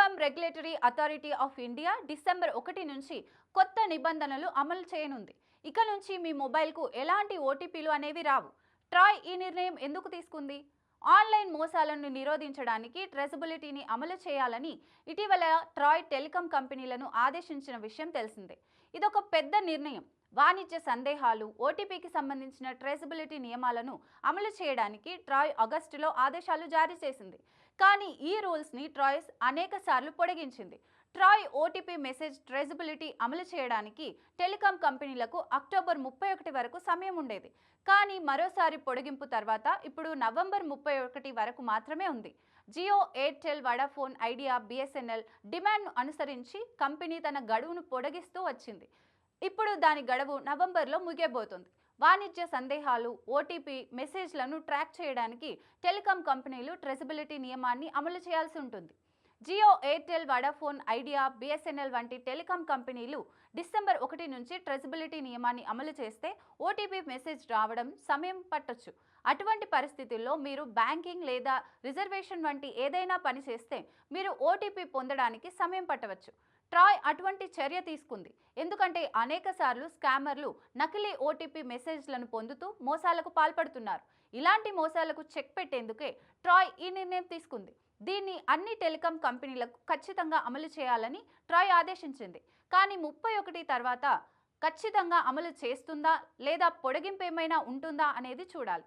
Telecom regulatory authority of India December 1 నుంచి కొత్త నిబంధనలు అమలు చేయనుంది. ఇక నుంచి మీ మొబైల్కు ఎలాంటి ఓటీపీలు అనేవి రావు. ట్రాయ్ ఈ నిర్ణయం ఎందుకు తీసుకుంది? ఆన్లైన్ మోసాలను నిరోధించడానికి ట్రేసబిలిటీని అమలు చేయాలని ఇటీవల ట్రాయ్ టెలికాం కంపెనీలను ఆదేశించిన విషయం తెలిసిందే. ఇదొక పెద్ద నిర్ణయం. వాణిజ్య సందేహాలు, ఓటీపీకి సంబంధించిన ట్రేసబిలిటీ నియమాలను అమలు చేయడానికి ట్రాయ్ ఆగస్టులో ఆదేశాలు జారీ చేసింది. కానీ ఈ రూల్స్ని ట్రాయ్ అనేక సార్లు పొడిగించింది. ట్రాయ్ ఓటీపీ మెసేజ్ ట్రేసబిలిటీ అమలు చేయడానికి టెలికాం కంపెనీలకు అక్టోబర్ 31 వరకు సమయం ఉండేది. కానీ మరోసారి పొడిగింపు తర్వాత ఇప్పుడు నవంబర్ 31 వరకు మాత్రమే ఉంది. జియో, ఎయిర్టెల్, వడాఫోన్, ఐడియా, బిఎస్ఎన్ఎల్ డిమాండ్ను అనుసరించి కంపెనీ తన గడువును పొడిగిస్తూ వచ్చింది. ఇప్పుడు దాని గడువు నవంబర్లో ముగియబోతోంది. వాణిజ్య సందేహాలు, ఓటీపీ మెసేజ్లను ట్రాక్ చేయడానికి టెలికాం కంపెనీలు ట్రేసబిలిటీ నియమాన్ని అమలు చేయాల్సి ఉంటుంది. జియో, ఎయిర్టెల్, వడాఫోన్, ఐడియా, బిఎస్ఎన్ఎల్ వంటి టెలికాం కంపెనీలు డిసెంబర్ 1 నుంచి ట్రేసబిలిటీ నియమాన్ని అమలు చేస్తే ఓటీపీ మెసేజ్ రావడం సమయం పట్టొచ్చు. అటువంటి పరిస్థితుల్లో మీరు బ్యాంకింగ్ లేదా రిజర్వేషన్ వంటి ఏదైనా పని చేస్తే మీరు ఓటీపీ పొందడానికి సమయం పట్టవచ్చు. ట్రాయ్ అటువంటి చర్య తీసుకుంది ఎందుకంటే అనేక సార్లు స్కామర్లు నకిలీ ఓటీపీ మెసేజ్లను పొందుతూ మోసాలకు పాల్పడుతున్నారు. ఇలాంటి మోసాలకు చెక్ పెట్టేందుకే ట్రాయ్ ఈ నిర్ణయం తీసుకుంది. దీన్ని అన్ని టెలికాం కంపెనీలకు ఖచ్చితంగా అమలు చేయాలని ట్రాయ్ ఆదేశించింది. కానీ 31 తర్వాత ఖచ్చితంగా అమలు చేస్తుందా లేదా పొడిగింపు ఏమైనా ఉంటుందా అనేది చూడాలి.